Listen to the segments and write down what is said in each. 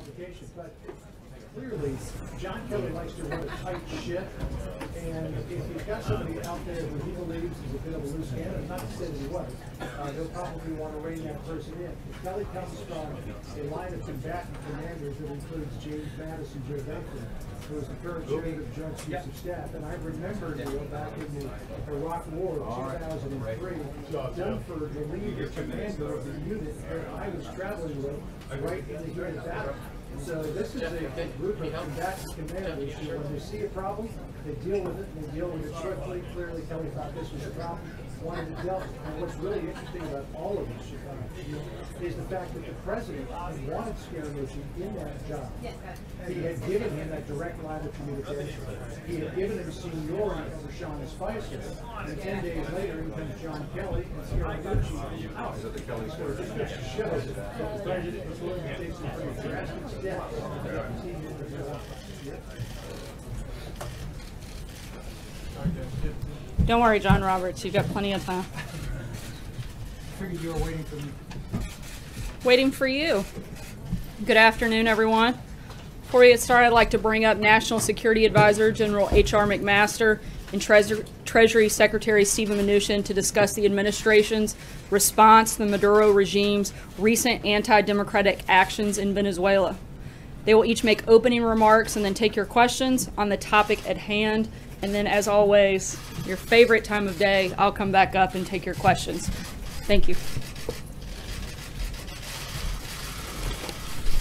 complication, but clearly John Kelly likes to run a tight ship, and if you've got somebody out there who he believes is a bit of a loose cannon, not to say that he was, he'll probably want to rein that person in. If Kelly comes from a line of combatant commanders that includes James Madison, Joe Benson, who was the current chairman of the Joint Chiefs of Staff, and I remember back in the Iraq War of 2003, Dunford, the leader commander of the unit that I was traveling with, right in the heat of battle. So this is a group of combatant commanders who, when they see a problem, they deal with it, and they deal with it swiftly. Clearly, Kelly thought this was a problem, wanted to deal with it. And what's really interesting about all of this is the fact that the president wanted Scaramucci in that job. He had given him that direct line of communication. He had given him seniority over Sean Spicer. And 10 days later, in comes John Kelly, and Scaramucci out. So this just shows that the president was willing to take some pretty drastic steps to continue to Don't worry, John Roberts. You've got plenty of time. I figured you were waiting for me. Waiting for you. Good afternoon, everyone. Before we get started, I'd like to bring up National Security Advisor General H.R. McMaster and Treasury Secretary Stephen Mnuchin to discuss the administration's response to the Maduro regime's recent anti-democratic actions in Venezuela. They will each make opening remarks and then take your questions on the topic at hand. And then, as always, your favorite time of day, I'll come back up and take your questions. Thank you.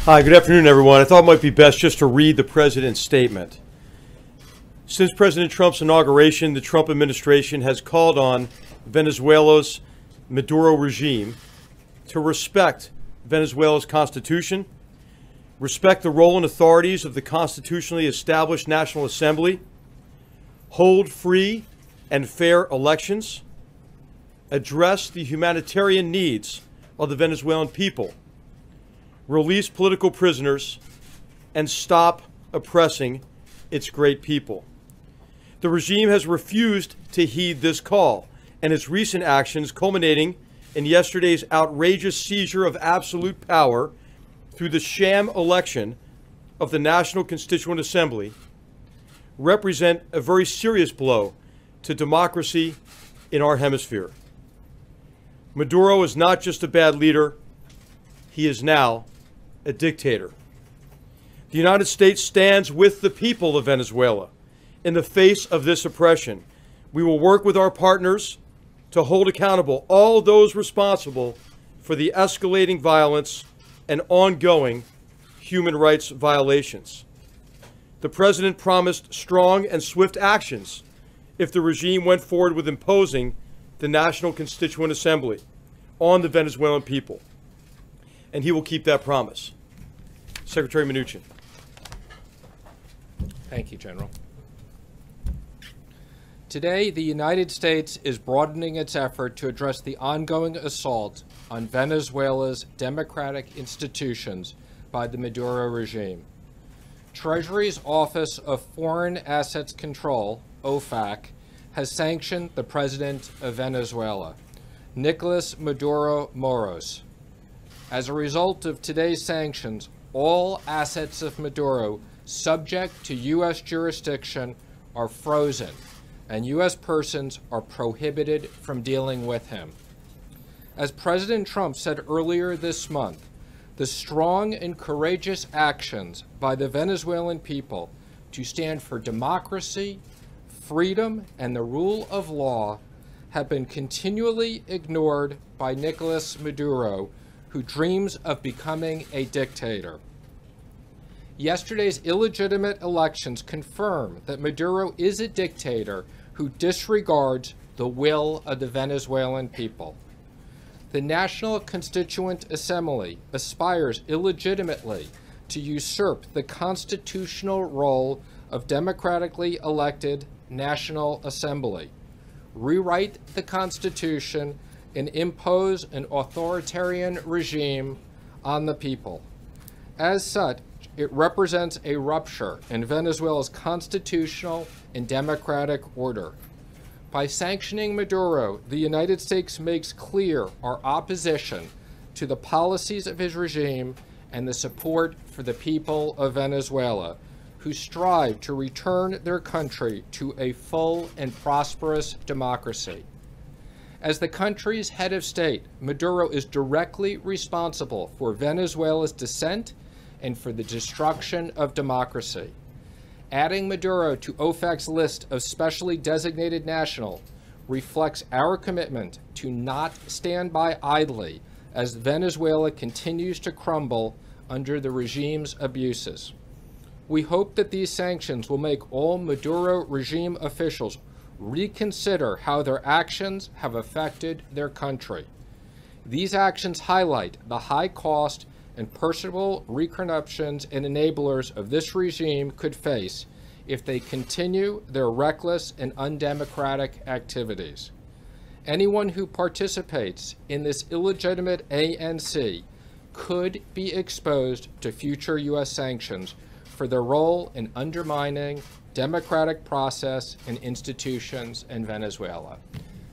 Hi, good afternoon, everyone. I thought it might be best just to read the president's statement. Since President Trump's inauguration, the Trump administration has called on Venezuela's Maduro regime to respect Venezuela's constitution, respect the role and authorities of the constitutionally established National Assembly, hold free and fair elections, address the humanitarian needs of the Venezuelan people, release political prisoners, and stop oppressing its great people. The regime has refused to heed this call, and its recent actions, culminating in yesterday's outrageous seizure of absolute power through the sham election of the National Constituent Assembly, represent a very serious blow to democracy in our hemisphere. Maduro is not just a bad leader, he is now a dictator. The United States stands with the people of Venezuela in the face of this oppression. We will work with our partners to hold accountable all those responsible for the escalating violence and ongoing human rights violations. The president promised strong and swift actions if the regime went forward with imposing the National Constituent Assembly on the Venezuelan people. And he will keep that promise. Secretary Mnuchin. Thank you, General. Today, the United States is broadening its effort to address the ongoing assault on Venezuela's democratic institutions by the Maduro regime. Treasury's Office of Foreign Assets Control, OFAC, has sanctioned the president of Venezuela, Nicolas Maduro Moros. As a result of today's sanctions, all assets of Maduro subject to U.S. jurisdiction are frozen, and U.S. persons are prohibited from dealing with him. As President Trump said earlier this month, the strong and courageous actions by the Venezuelan people to stand for democracy, freedom, and the rule of law have been continually ignored by Nicolas Maduro, who dreams of becoming a dictator. Yesterday's illegitimate elections confirm that Maduro is a dictator who disregards the will of the Venezuelan people. The National Constituent Assembly aspires illegitimately to usurp the constitutional role of democratically elected National Assembly, rewrite the Constitution, and impose an authoritarian regime on the people. As such, it represents a rupture in Venezuela's constitutional and democratic order. By sanctioning Maduro, the United States makes clear our opposition to the policies of his regime and the support for the people of Venezuela, who strive to return their country to a full and prosperous democracy. As the country's head of state, Maduro is directly responsible for Venezuela's descent and for the destruction of democracy. Adding Maduro to OFAC's list of specially designated national reflects our commitment to not stand by idly as Venezuela continues to crumble under the regime's abuses. We hope that these sanctions will make all Maduro regime officials reconsider how their actions have affected their country. These actions highlight the high cost and personal repercussions and enablers of this regime could face if they continue their reckless and undemocratic activities. Anyone who participates in this illegitimate ANC could be exposed to future U.S. sanctions for their role in undermining democratic process and institutions in Venezuela.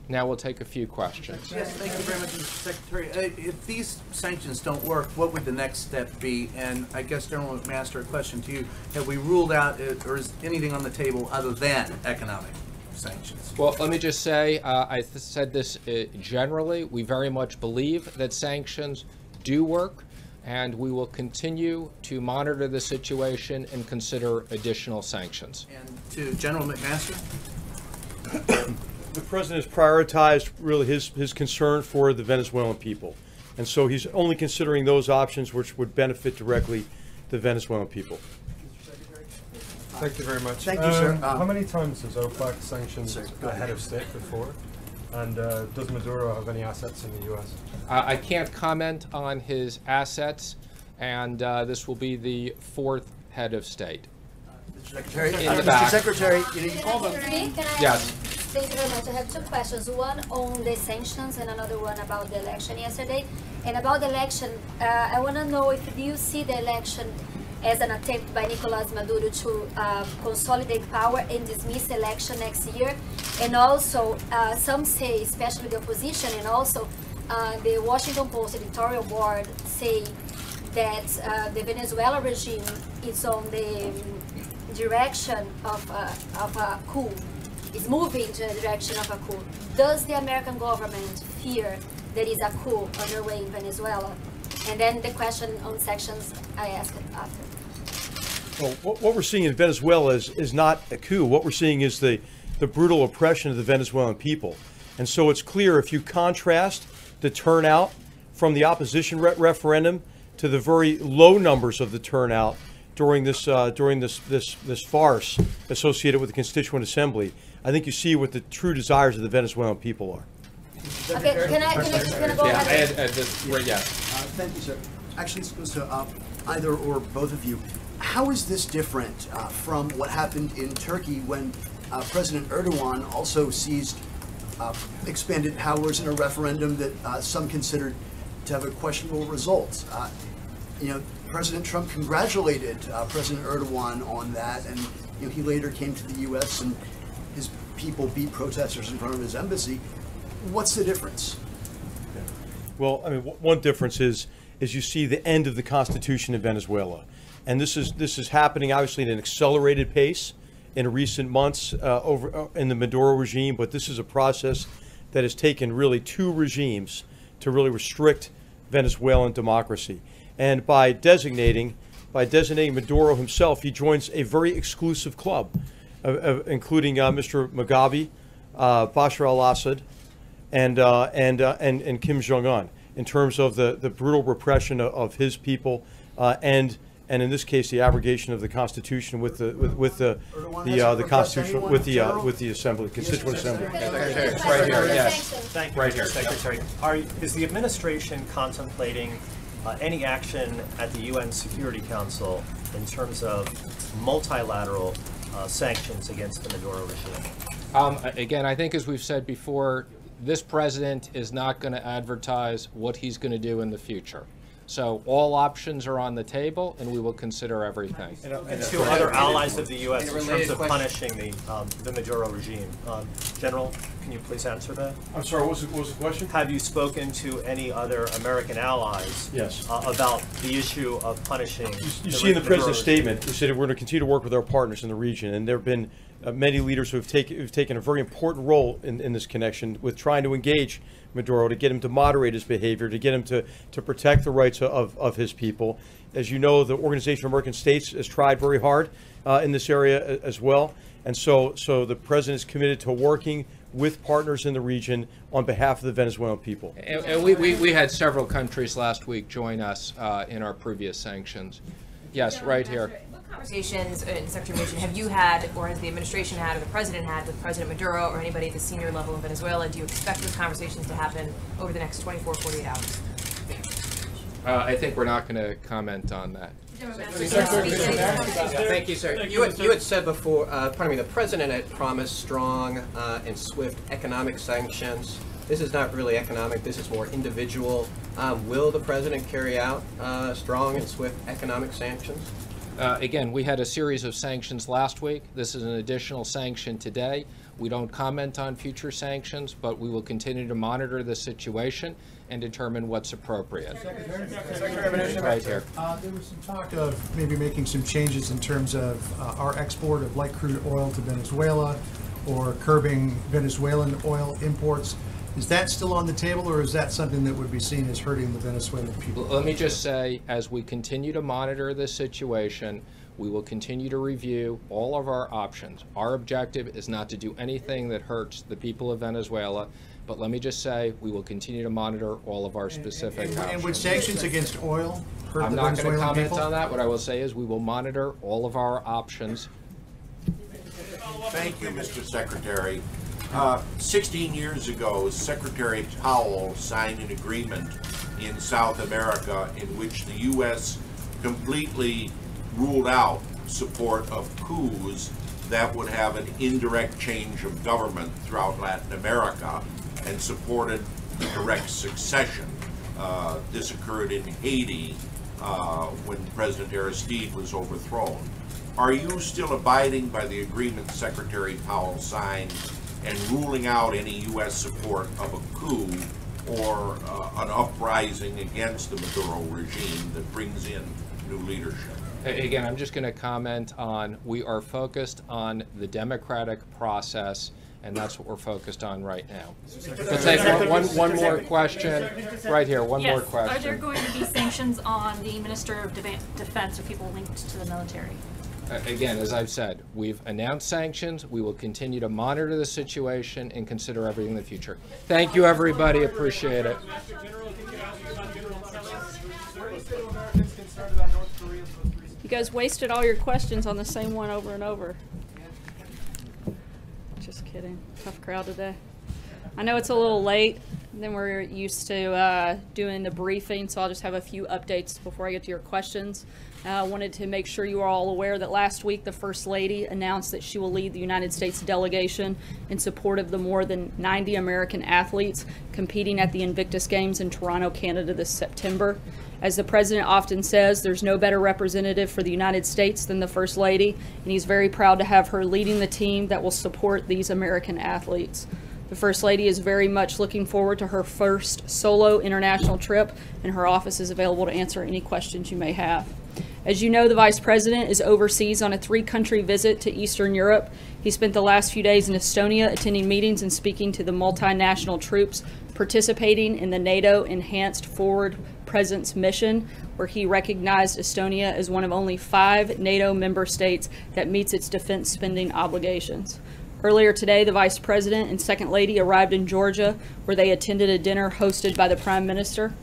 Now we'll take a few questions. Yes, thank you very much, Mr. Secretary. If these sanctions don't work, what would the next step be? And I guess, General McMaster, a question to you. Have we ruled out, or is anything on the table other than economic sanctions? Well, let me just say, I said this generally, we very much believe that sanctions do work, and we will continue to monitor the situation and consider additional sanctions. And to General McMaster? The president has prioritized really his concern for the Venezuelan people. And so he's only considering those options which would benefit directly the Venezuelan people. Thank you very much. Thank you, sir. How many times has OFAC sanctioned a head of state before? And does Maduro have any assets in the U.S.? I can't comment on his assets, and this will be the fourth head of state. Mr. Secretary? In the back. Mr. Secretary, you called on... Yes. Thank you very much. I have two questions. One on the sanctions and another one about the election yesterday. And about the election, I want to know if you see the election as an attempt by Nicolás Maduro to consolidate power and dismiss election next year. And also, some say, especially the opposition, and also the Washington Post editorial board say that the Venezuela regime is on the direction of a coup, is moving to the direction of a coup. Does the American government fear there is a coup underway in Venezuela? And then the question on sanctions I asked after. Well, what we're seeing in Venezuela is not a coup. What we're seeing is the brutal oppression of the Venezuelan people. And so it's clear if you contrast the turnout from the opposition referendum to the very low numbers of the turnout during this farce associated with the Constituent Assembly, I think you see what the true desires of the Venezuelan people are. Okay, can I go ahead? Thank you, sir. Actually, it's supposed to either or both of you. How is this different from what happened in Turkey when President Erdogan also seized expanded powers in a referendum that some considered to have a questionable result? President Trump congratulated President Erdogan on that, and he later came to the U.S. and his people beat protesters in front of his embassy. What's the difference? Well, I mean, one difference is you see the end of the Constitution in Venezuela, and this is happening obviously at an accelerated pace in recent months in the Maduro regime. But this is a process that has taken really two regimes to really restrict Venezuelan democracy. And by designating Maduro himself, he joins a very exclusive club, including Mr. Mugabe, Bashar al-Assad, and Kim Jong-un, in terms of the brutal repression of his people, and in this case the abrogation of the Constitution with the Constitution with the Assembly, Constituent Assembly. Right here, yes. Thank you, Mr. Secretary. Is the administration contemplating any action at the UN Security Council in terms of multilateral sanctions against the Maduro regime? Again, I think as we've said before, this president is not going to advertise what he's going to do in the future. So all options are on the table, and we will consider everything. And to other allies of the U.S. in terms of punishing the Maduro regime. General? Can you please answer that? I'm sorry, what was the question? Have you spoken to any other American allies? Yes. About the issue of punishing? You see in the president's statement, he said we're going to continue to work with our partners in the region, and there have been many leaders who've taken a very important role in this connection with trying to engage Maduro, to get him to moderate his behavior, to get him to protect the rights of his people. As you know, the Organization of American States has tried very hard in this area as well, and so the president is committed to working with partners in the region on behalf of the Venezuelan people. And we had several countries last week join us in our previous sanctions. Yes, right here. What conversations, Secretary Mnuchin, have you had, or has the administration had, or the president had with President Maduro or anybody at the senior level in Venezuela? Do you expect those conversations to happen over the next 24, 48 hours? I think we're not going to comment on that. Thank you, sir. You had said before, the president had promised strong and swift economic sanctions. This is not really economic, this is more individual. Will the president carry out strong and swift economic sanctions? Again, we had a series of sanctions last week. This is an additional sanction today. We don't comment on future sanctions, but we will continue to monitor the situation and determine what's appropriate. Right here. There was some talk of maybe making some changes in terms of our export of light crude oil to Venezuela, or curbing Venezuelan oil imports. Is that still on the table, or is that something that would be seen as hurting the Venezuelan people? Let me just say, as we continue to monitor this situation, we will continue to review all of our options. Our objective is not to do anything that hurts the people of Venezuela, but let me just say, we will continue to monitor all of our specific options. And would sanctions against oil hurt I'm the not going to Venezuelan comment people? on that. What I will say is we will monitor all of our options. Thank you, Mr. Secretary. 16 years ago, Secretary Powell signed an agreement in South America in which the U.S. completely ruled out support of coups that would have an indirect change of government throughout Latin America, and supported direct succession. This occurred in Haiti when President Aristide was overthrown. Are you still abiding by the agreement Secretary Powell signed and ruling out any U.S. support of a coup or an uprising against the Maduro regime that brings in new leadership? Again, I'm just going to comment on, we are focused on the democratic process, and that's what we're focused on right now. We'll take one more question. Right here, one more question. Are there going to be sanctions on the Minister of Defense or people linked to the military? Again, as I've said, we've announced sanctions. We will continue to monitor the situation and consider everything in the future. Thank you, everybody. Appreciate it. You guys wasted all your questions on the same one over and over. Just kidding. Tough crowd today. I know it's a little late than we're used to doing the briefing, so I'll just have a few updates before I get to your questions. I wanted to make sure you are all aware that last week the First Lady announced that she will lead the United States delegation in support of the more than 90 American athletes competing at the Invictus Games in Toronto, Canada this September. As the President often says, there's no better representative for the United States than the First Lady, and he's very proud to have her leading the team that will support these American athletes. The First Lady is very much looking forward to her first solo international trip, and her office is available to answer any questions you may have. As you know, the Vice President is overseas on a 3-country visit to Eastern Europe. He spent the last few days in Estonia attending meetings and speaking to the multinational troops participating in the NATO Enhanced Forward Presence mission, where he recognized Estonia as one of only 5 NATO member states that meets its defense spending obligations. Earlier today, the Vice President and Second Lady arrived in Georgia, where they attended a dinner hosted by the Prime Minister.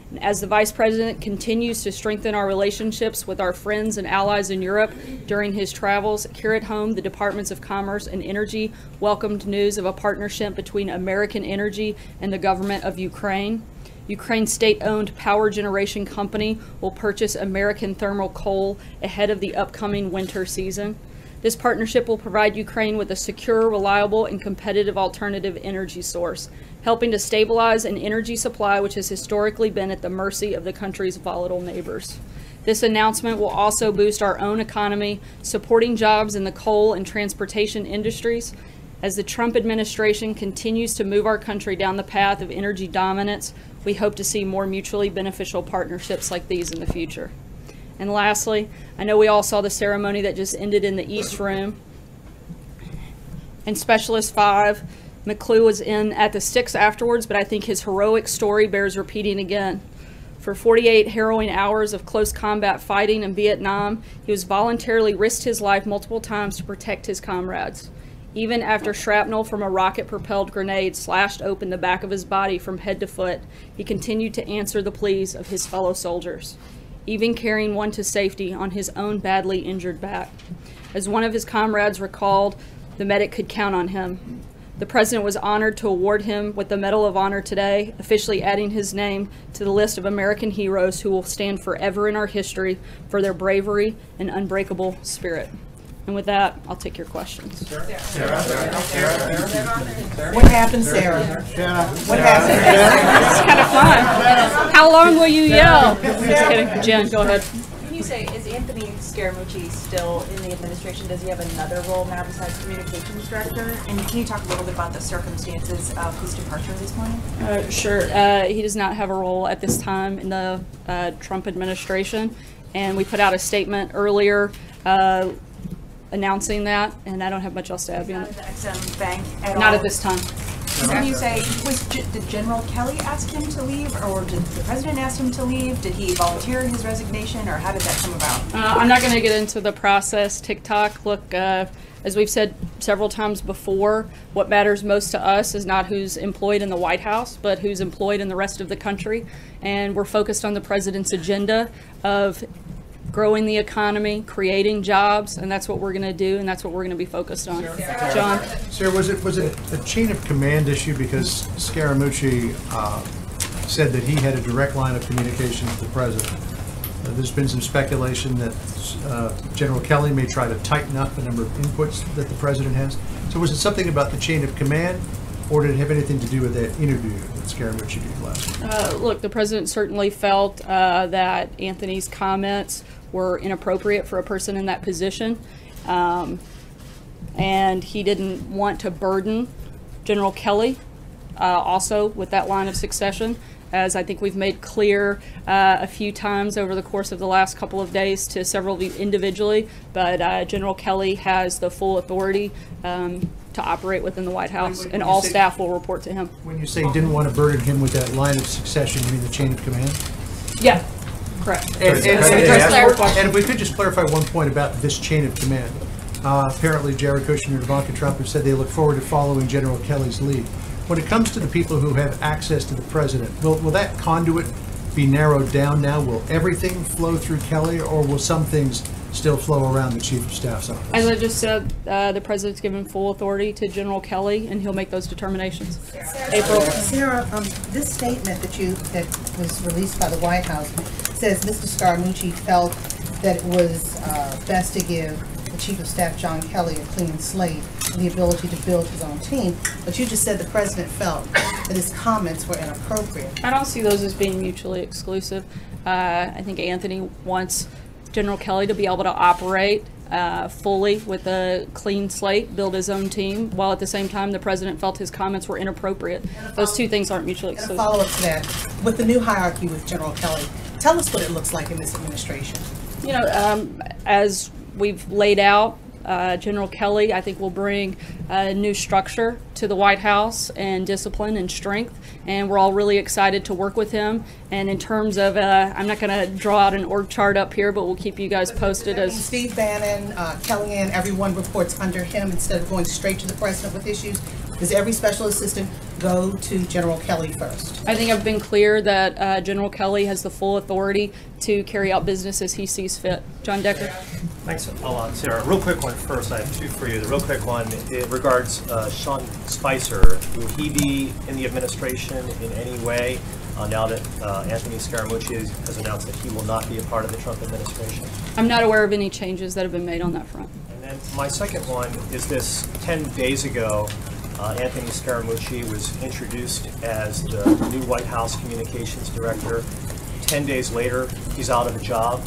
And as the Vice President continues to strengthen our relationships with our friends and allies in Europe during his travels, here at home, the Departments of Commerce and Energy welcomed news of a partnership between American Energy and the government of Ukraine. Ukraine's state-owned power generation company will purchase American thermal coal ahead of the upcoming winter season. This partnership will provide Ukraine with a secure, reliable, and competitive alternative energy source, helping to stabilize an energy supply which has historically been at the mercy of the country's volatile neighbors. This announcement will also boost our own economy, supporting jobs in the coal and transportation industries. As the Trump administration continues to move our country down the path of energy dominance, we hope to see more mutually beneficial partnerships like these in the future. And lastly, I know we all saw the ceremony that just ended in the East Room. And Specialist 5, McClue was in at the sticks afterwards, but I think his heroic story bears repeating again. For 48 harrowing hours of close combat fighting in Vietnam, he was voluntarily risked his life multiple times to protect his comrades. Even after shrapnel from a rocket-propelled grenade slashed open the back of his body from head to foot, he continued to answer the pleas of his fellow soldiers, even carrying one to safety on his own badly injured back. As one of his comrades recalled, the medic could count on him. The President was honored to award him with the Medal of Honor today, officially adding his name to the list of American heroes who will stand forever in our history for their bravery and unbreakable spirit. And with that, I'll take your questions. What happened, Sarah? What happened? It's kind of fun. How long will you yell? Just kidding. Jen, go ahead. Can you say, is Anthony Scaramucci still in the administration? Does he have another role now besides communications director? And can you talk a little bit about the circumstances of his departure this morning? Sure. He does not have a role at this time in the Trump administration. And we put out a statement earlier announcing that, and I don't have much else to add beyond that. Ex-Im Bank at Not all? at this time. Can you say, did General Kelly ask him to leave, or did the President ask him to leave? Did he volunteer his resignation, or how did that come about? I'm not going to get into the process. TikTok, look, as we've said several times before, what matters most to us is not who's employed in the White House, but who's employed in the rest of the country. And we're focused on the President's agenda of growing the economy, creating jobs, and that's what we're going to do, and that's what we're going to be focused on. John? Sarah, was it a chain of command issue because Scaramucci said that he had a direct line of communication with the President? There's been some speculation that General Kelly may try to tighten up the number of inputs that the President has. So was it something about the chain of command, or did it have anything to do with that interview that Scaramucci did last week? Look, the President certainly felt that Anthony's comments were inappropriate for a person in that position, and he didn't want to burden General Kelly also with that line of succession, as I think we've made clear a few times over the course of the last couple of days to several of you individually, but General Kelly has the full authority to operate within the White House, and all staff will report to him. When you say you didn't want to burden him with that line of succession, you mean the chain of command? Yeah, correct. And if we could just clarify one point about this chain of command. Apparently Jared Kushner and Ivanka Trump have said they look forward to following General Kelly's lead. When it comes to the people who have access to the President, will that conduit be narrowed down now? Will everything flow through Kelly, or will some things still flow around the Chief of Staff's office? As I just said, the President's given full authority to General Kelly, and he'll make those determinations. April? Sarah, this statement that was released by the White House says Mr. Scaramucci felt that it was best to give the Chief of Staff, John Kelly, a clean slate and the ability to build his own team. But you just said the President felt that his comments were inappropriate. I don't see those as being mutually exclusive. I think Anthony wants General Kelly to be able to operate fully with a clean slate, build his own team, while at the same time the President felt his comments were inappropriate. Those two things aren't mutually exclusive. And a follow-up to that, with the new hierarchy with General Kelly, tell us what it looks like in this administration. You know, as we've laid out, General Kelly, I think, will bring a new structure to the White House and discipline and strength, and we're all really excited to work with him. And in terms of, I'm not going to draw out an org chart up here, but we'll keep you guys posted as Steve Bannon, Kellyanne, everyone reports under him instead of going straight to the President with issues. Does every special assistant go to General Kelly first? I think I've been clear that General Kelly has the full authority to carry out business as he sees fit. John Decker. Thanks a lot, Sarah. Real quick one first. I have two for you. The real quick one, it regards Sean Spicer. Will he be in the administration in any way now that Anthony Scaramucci has announced that he will not be a part of the Trump administration? I'm not aware of any changes that have been made on that front. And then my second one is this: 10 days ago, Anthony Scaramucci was introduced as the new White House communications director. 10 days later, he's out of a job.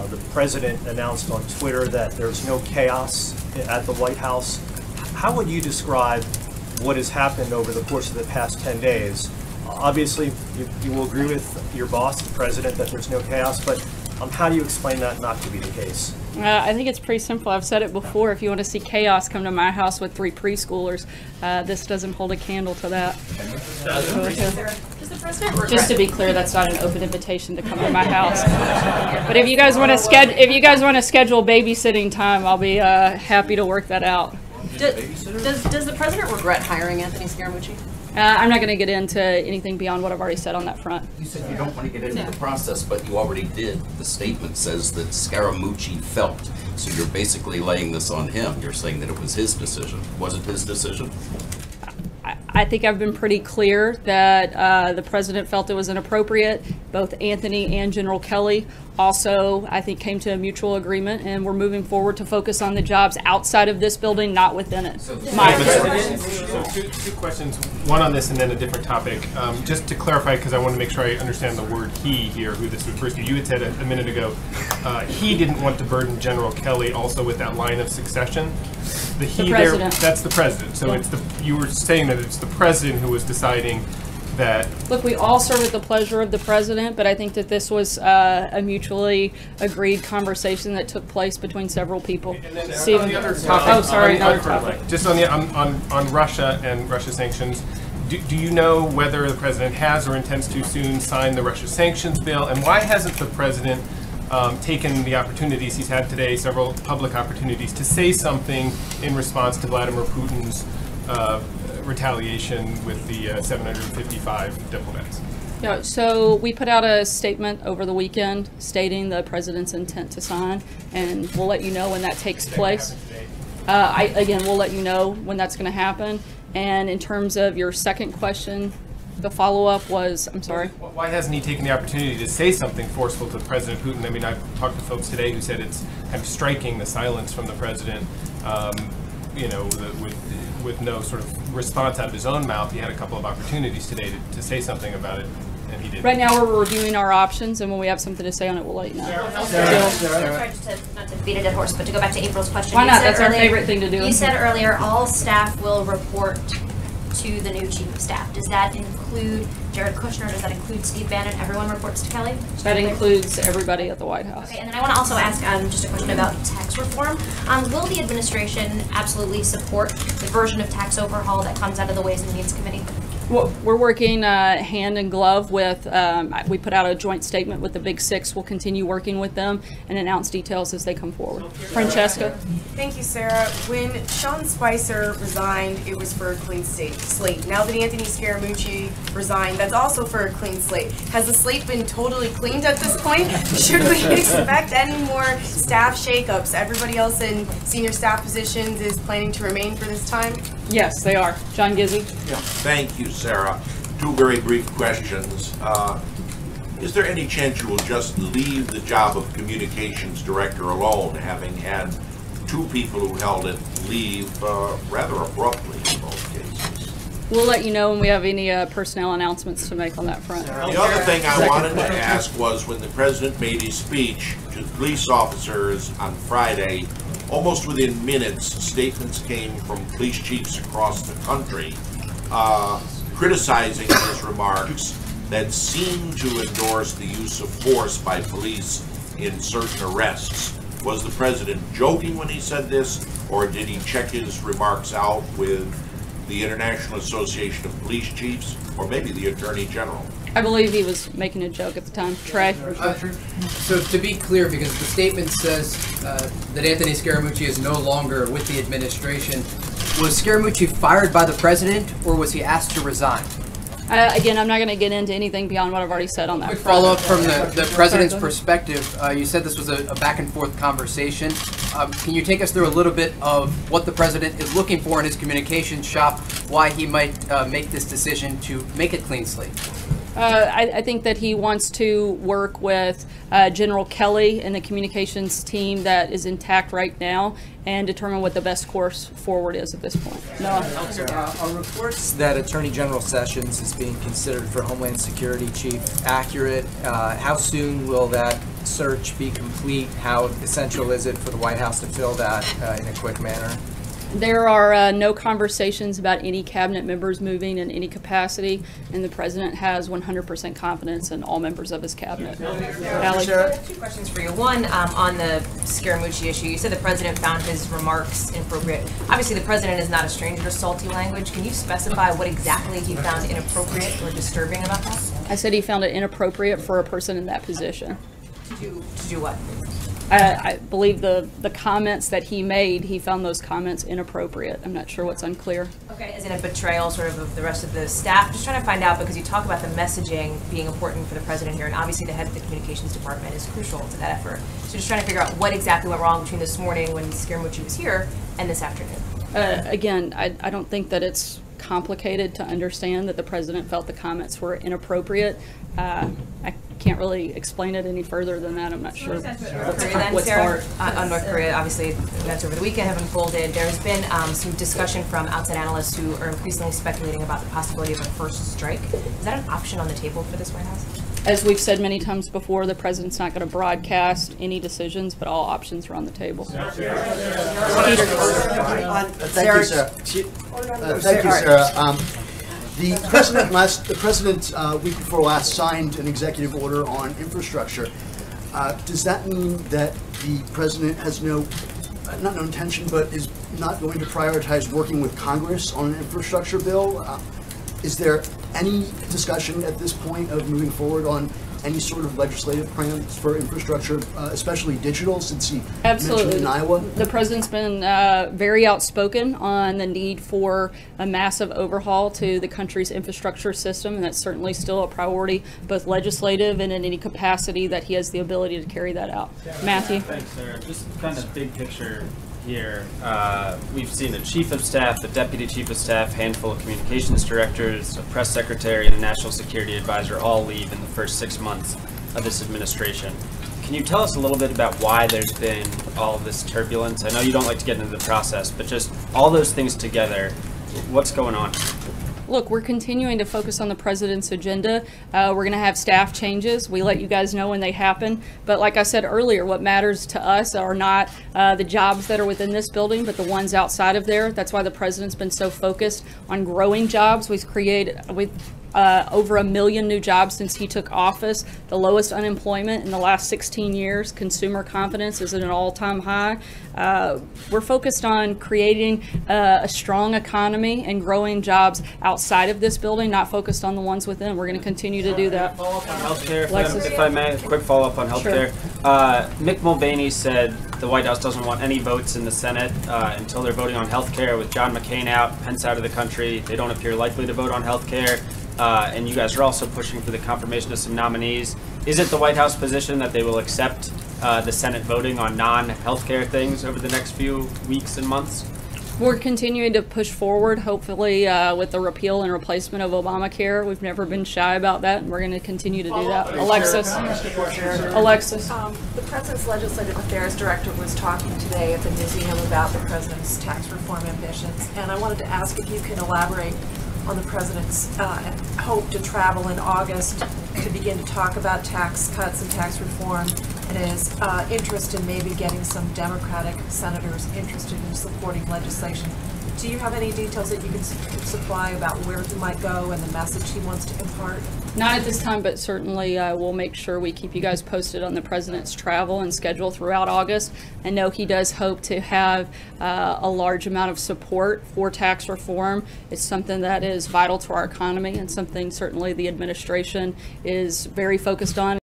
The President announced on Twitter that there's no chaos at the White House. How would you describe what has happened over the course of the past 10 days? Obviously, you will agree with your boss, the president, that there's no chaos, but how do you explain that not to be the case? I think it's pretty simple. I've said it before. If you want to see chaos, come to my house with 3 preschoolers. This doesn't hold a candle to that. Does the president regret? Just to be clear, that's not an open invitation to come to my house. But if you guys want to schedule babysitting time, I'll be happy to work that out. Does the president regret hiring Anthony Scaramucci? I'm not going to get into anything beyond what I've already said on that front. You said you don't want to get into the process, but you already did. The statement says that Scaramucci felt. So you're basically laying this on him. You're saying that it was his decision. Was it his decision? I think I've been pretty clear that the president felt it was inappropriate. Both Anthony and General Kelly also, I think, came to a mutual agreement, and we're moving forward to focus on the jobs outside of this building, not within it. So two questions, one on this and then a different topic. Just to clarify, because I want to make sure I understand the word he here, who this refers to. You had said a minute ago, he didn't want to burden General Kelly also with that line of succession. The he there, that's the president. So it's you were saying that it's the president who was deciding that. Look, we all serve at the pleasure of the president, but I think that this was a mutually agreed conversation that took place between several people. Stephen, another topic. Just on Russia and Russia sanctions. Do you know whether the president has or intends to soon sign the Russia sanctions bill, and why hasn't the president taken the opportunities he's had today, several public opportunities, to say something in response to Vladimir Putin's retaliation with the 755 diplomats? Yeah, so we put out a statement over the weekend stating the president's intent to sign, and we'll let you know when that takes place. We'll let you know when that's going to happen. And in terms of your second question, the follow-up was, I'm sorry? Why hasn't he taken the opportunity to say something forceful to President Putin? I mean, I've talked to folks today who said it's kind of striking, the silence from the president, with no sort of response out of his own mouth. He had a couple of opportunities today to say something about it, and he didn't. Right now we're reviewing our options, and when we have something to say on it, we'll let you know. Not to beat a dead horse, but to go back to April's question. Why not? That's our favorite thing to do. You said earlier all staff will report to the new chief of staff. Does that include Jared Kushner? Does that include Steve Bannon? Everyone reports to Kelly? That includes everybody at the White House. Okay, and then I want to also ask just a question about tax reform. Will the administration absolutely support the version of tax overhaul that comes out of the Ways and Means Committee? Well, we're working hand in glove with, we put out a joint statement with the Big Six. We'll continue working with them and announce details as they come forward. Francesca? Thank you, Sarah. When Sean Spicer resigned, it was for a clean slate. Now that Anthony Scaramucci resigned, that's also for a clean slate. Has the slate been totally cleaned at this point? Should we expect any more staff shakeups? Everybody else in senior staff positions is planning to remain for this time? Yes, they are. John Gizzi? Yeah. Thank you, Sarah. Two very brief questions. Is there any chance you will just leave the job of communications director alone, having had two people who held it leave rather abruptly in both cases? We'll let you know when we have any personnel announcements to make on that front. The other thing I wanted to ask was when the president made his speech to police officers on Friday, almost within minutes, statements came from police chiefs across the country criticizing his remarks that seemed to endorse the use of force by police in certain arrests. Was the president joking when he said this, or did he check his remarks out with the International Association of Police Chiefs, or maybe the Attorney General? I believe he was making a joke at the time. Trey? So to be clear, because the statement says that Anthony Scaramucci is no longer with the administration, was Scaramucci fired by the president, or was he asked to resign? Again, I'm not going to get into anything beyond what I've already said on that. Quick follow-up from the president's perspective. You said this was a back-and-forth conversation. Can you take us through a little bit of what the president is looking for in his communications shop, why he might make this decision to make it clean slate? I think that he wants to work with General Kelly and the communications team that is intact right now and determine what the best course forward is at this point. Are reports that Attorney General Sessions is being considered for Homeland Security Chief accurate? How soon will that search be complete? How essential is it for the White House to fill that in a quick manner? There are no conversations about any cabinet members moving in any capacity, and the president has 100% confidence in all members of his cabinet. Allie? Two questions for you. One, on the Scaramucci issue, you said the president found his remarks inappropriate. Obviously, the president is not a stranger to salty language. Can you specify what exactly he found inappropriate or disturbing about that? I said he found it inappropriate for a person in that position. To do what? I believe the comments that he made, he found those comments inappropriate. I'm not sure what's unclear. Okay, as in a betrayal sort of the rest of the staff? Just trying to find out, because you talk about the messaging being important for the president here, and obviously the head of the communications department is crucial to that effort. So just trying to figure out what exactly went wrong between this morning when Scaramucci was here and this afternoon. Again, I don't think that it's complicated to understand that the president felt the comments were inappropriate. I can't really explain it any further than that. I'm not sure what's hard. On North Korea, obviously, events over the weekend have unfolded. There's been some discussion from outside analysts who are increasingly speculating about the possibility of a first strike. Is that an option on the table for this White House? As we've said many times before, the president's not going to broadcast any decisions, but all options are on the table. Thank you, Sarah. Thank you, Sarah. The president week before last signed an executive order on infrastructure. Does that mean that the president has not no intention, but is not going to prioritize working with Congress on an infrastructure bill? Is there any discussion at this point of moving forward on any sort of legislative plans for infrastructure, especially digital, since he mentioned in Iowa? The president's been very outspoken on the need for a massive overhaul to the country's infrastructure system, and that's certainly still a priority, both legislative and in any capacity that he has the ability to carry that out. Matthew? Thanks, Sarah. Just kind of big picture here. We've seen the chief of staff, the deputy chief of staff, handful of communications directors, a press secretary, and a national security advisor all leave in the first 6 months of this administration. Can you tell us a little bit about why there's been all of this turbulence? I know you don't like to get into the process, but just all those things together, what's going on? Look, we're continuing to focus on the president's agenda. We're going to have staff changes. We let you guys know when they happen. But like I said earlier, what matters to us are not the jobs that are within this building, but the ones outside of there. That's why the president's been so focused on growing jobs. We've created over 1 million new jobs since he took office, the lowest unemployment in the last 16 years. Consumer confidence is at an all-time high. We're focused on creating a strong economy and growing jobs outside of this building, not focused on the ones within. We're going to continue to do that. Healthcare, if I may, a quick follow-up on healthcare. Sure. Mick Mulvaney said the White House doesn't want any votes in the Senate until they're voting on healthcare. With John McCain out, Pence out of the country, they don't appear likely to vote on healthcare. And you guys are also pushing for the confirmation of some nominees. Is it the White House position that they will accept the Senate voting on non-healthcare things over the next few weeks and months? We're continuing to push forward, hopefully, with the repeal and replacement of Obamacare. We've never been shy about that, and we're going to continue to do that. Alexis. Alexis. The President's Legislative Affairs Director was talking today at the museum about the President's tax reform ambitions, and I wanted to ask if you can elaborate on the President's hope to travel in August to begin to talk about tax cuts and tax reform, and his interest in maybe getting some Democratic senators interested in supporting legislation. Do you have any details that you can supply about where he might go and the message he wants to impart? Not at this time, but certainly we'll make sure we keep you guys posted on the president's travel and schedule throughout August. I know he does hope to have a large amount of support for tax reform. It's something that is vital to our economy and something certainly the administration is very focused on.